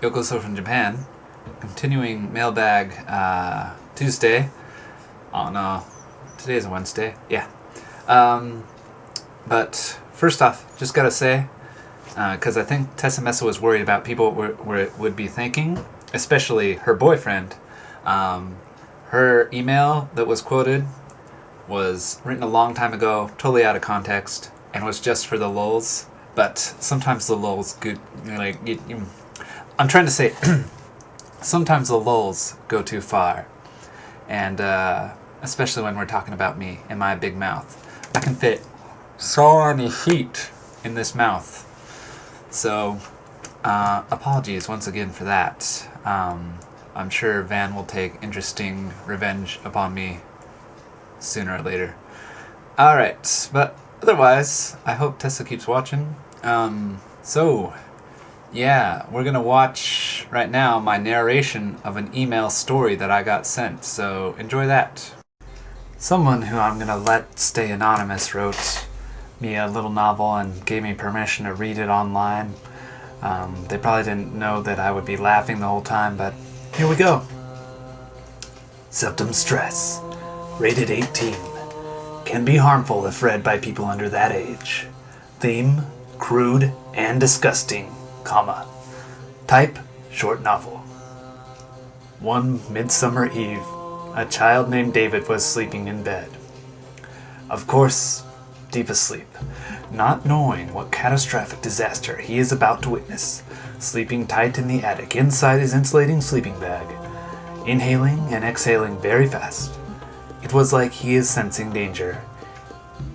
Yokoso from Japan. Continuing Mailbag Tuesday. Oh no, today's a Wednesday. Yeah. But first off, just gotta say, because I think Tessa Messa was worried about people would be thinking, especially her boyfriend. Her email that was quoted was written a long time ago, totally out of context, and was just for the lulz. But sometimes the lulz I'm trying to say, sometimes the lulz go too far, and especially when we're talking about me and my big mouth. I can fit so many feet in this mouth. So, apologies once again for that. I'm sure Van will take interesting revenge upon me sooner or later. Alright, but otherwise, I hope Tessa keeps watching. Yeah, we're gonna watch right now my narration of an email story that I got sent, so enjoy that. Someone who I'm gonna let stay anonymous wrote me a little novel and gave me permission to read it online. They probably didn't know that I would be laughing the whole time, but here we go. Septum stress, rated 18, can be harmful if read by people under that age. Theme, crude and disgusting, comma. Type, short novel. One midsummer eve, a child named David was sleeping in bed. Of course, deep asleep, not knowing what catastrophic disaster he is about to witness, sleeping tight in the attic inside his insulating sleeping bag, inhaling and exhaling very fast. It was like he is sensing danger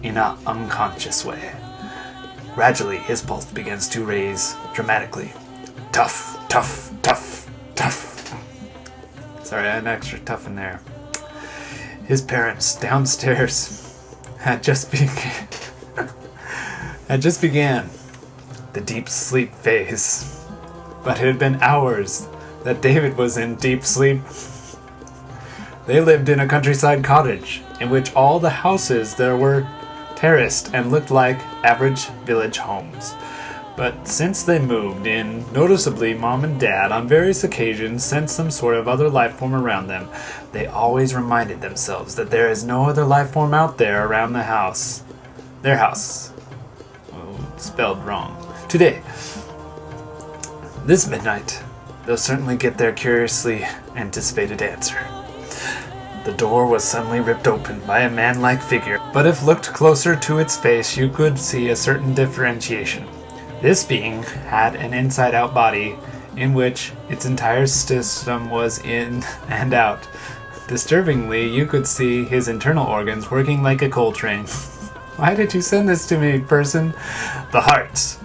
in an unconscious way. Gradually, his pulse begins to raise dramatically. Tough, tough, tough, tough. Sorry, I had an extra tough in there. His parents downstairs had just began the deep sleep phase. But it had been hours that David was in deep sleep. They lived in a countryside cottage in which all the houses there were terraced and looked like average village homes. But since they moved in, noticeably Mom and Dad on various occasions sensed some sort of other life form around them. They always reminded themselves that there is no other life form out there around the house. Their house. Oh, spelled wrong. Today. This midnight, they'll certainly get their curiously anticipated answer. The door was suddenly ripped open by a man-like figure, but if looked closer to its face, you could see a certain differentiation. This being had an inside-out body in which its entire system was in and out. Disturbingly, you could see his internal organs working like a coal train. Why did you send this to me, person? The heart,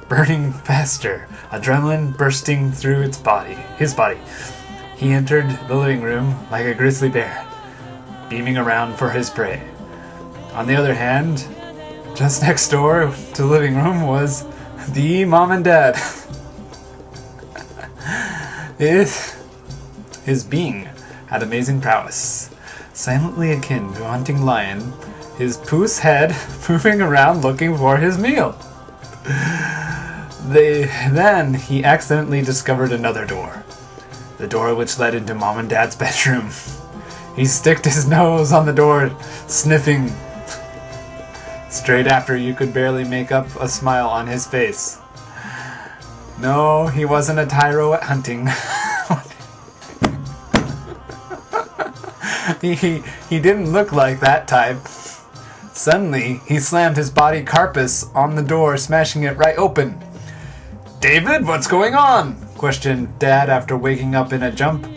burning faster, adrenaline bursting through his body. He entered the living room like a grizzly bear, beaming around for his prey. On the other hand, just next door to the living room was the Mom and Dad. His being had amazing prowess, silently akin to a hunting lion, his puce head moving around looking for his meal. Then he accidentally discovered another door, the door which led into Mom and Dad's bedroom. He sticked his nose on the door, sniffing. Straight after, you could barely make up a smile on his face. No, he wasn't a tyro at hunting. He didn't look like that type. Suddenly, he slammed his body carapace on the door, smashing it right open. "David, what's going on?" questioned Dad after waking up in a jump.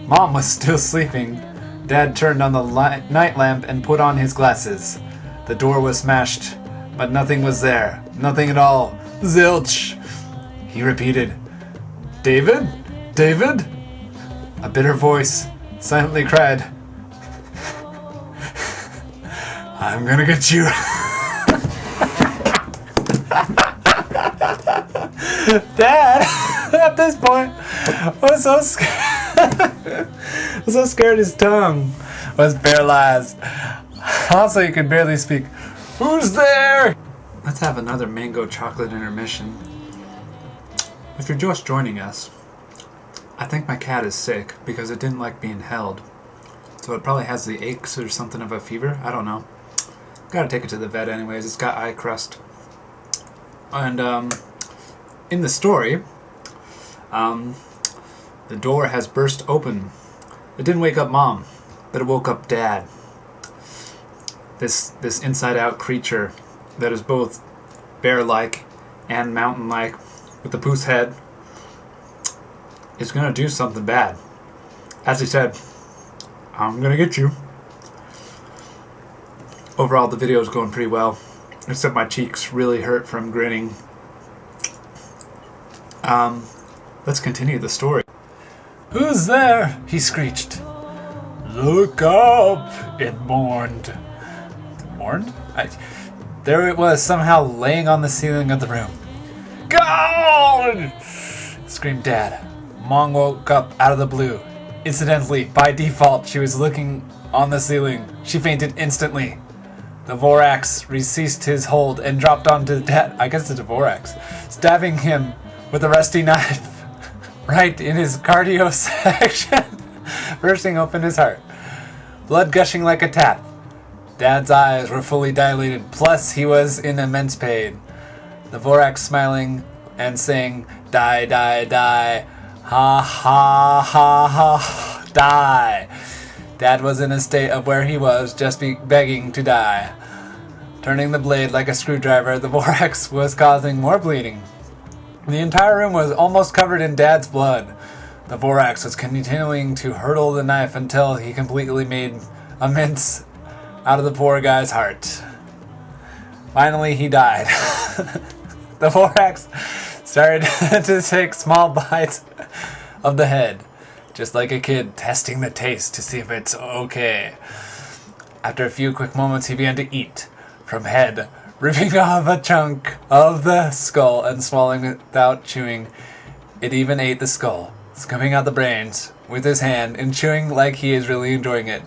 Mom was still sleeping. Dad turned on the night lamp and put on his glasses. The door was smashed, but nothing was there. Nothing at all. Zilch! He repeated, "David? David?" A bitter voice silently cried, "I'm gonna get you." Dad, at this point, was so scared his tongue was paralyzed. Also, he could barely speak. "Who's there?" Let's have another mango chocolate intermission. If you're just joining us, I think my cat is sick because it didn't like being held. So it probably has the aches or something of a fever. I don't know. Gotta take it to the vet anyways. It's got eye crust. And in the story, the door has burst open. It didn't wake up Mom, but it woke up Dad. This inside-out creature that is both bear-like and mountain-like with the Poos head is gonna do something bad. As he said, I'm gonna get you. Overall, the video is going pretty well, except my cheeks really hurt from grinning. Let's continue the story. "Who's there?" he screeched. "Look up," it mourned. Mourned? There it was, somehow laying on the ceiling of the room. "God!" screamed Dad. Mom woke up out of the blue. Incidentally, by default, she was looking on the ceiling. She fainted instantly. The Vorax ceased his hold and dropped onto Dad. I guess it's a Vorax. Stabbing him with a rusty knife right in his cardio section, bursting open his heart. Blood gushing like a tap. Dad's eyes were fully dilated, plus he was in immense pain. The Vorax smiling and saying, "Die, die, die. Ha, ha, ha, ha, die." Dad was in a state of where he was just begging to die. Turning the blade like a screwdriver, the Vorax was causing more bleeding. The entire room was almost covered in Dad's blood. The Vorax was continuing to hurtle the knife until he completely made a mince out of the poor guy's heart. Finally, he died. The Vorax started to take small bites of the head, just like a kid testing the taste to see if it's okay. After a few quick moments, he began to eat from head, ripping off a chunk of the skull and swallowing it without chewing. It even ate the skull, scooping out the brains with his hand and chewing like he is really enjoying it,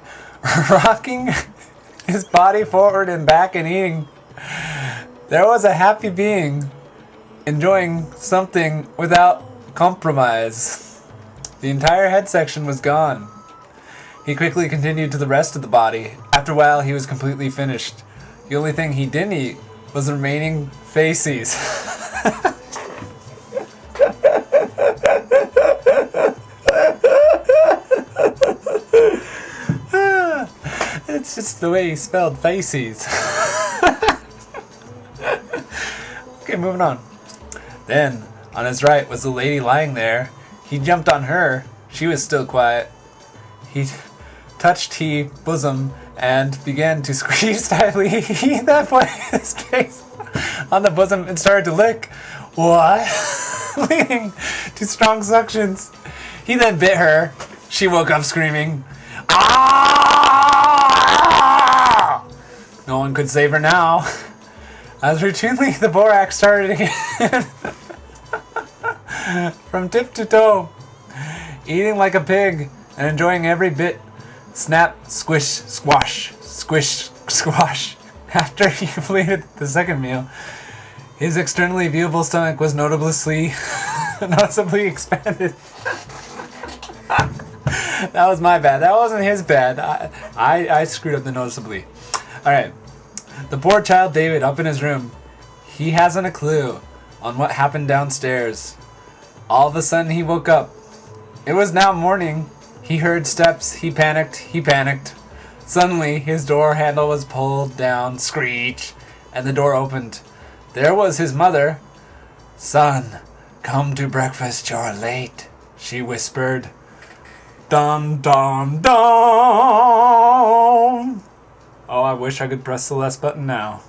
rocking his body forward and back and eating. There was a happy being enjoying something without compromise. The entire head section was gone. He quickly continued to the rest of the body. After a while, he was completely finished. The only thing he didn't eat was the remaining faces. It's just the way he spelled faces. Okay, moving on. Then, on his right was the lady lying there. He jumped on her. She was still quiet. He touched her bosom and began to squeeze tightly. He then put his face on the bosom and started to lick. What? Leading to strong suctions. He then bit her. She woke up screaming. Ah! No one could save her now. As routinely the Vorax started again. From tip to toe, eating like a pig and enjoying every bit. Snap, squish, squash, squish, squash. After he completed the second meal, his externally viewable stomach was noticeably expanded. That was my bad. That wasn't his bad. I screwed up the noticeably. Alright. The poor child David up in his room. He hasn't a clue on what happened downstairs. All of a sudden he woke up. It was now morning. He heard steps. He panicked. Suddenly his door handle was pulled down, screech, and the door opened. There was his mother. "Son, come to breakfast, you're late," she whispered. Dum dum dum. Oh, I wish I could press the less button now.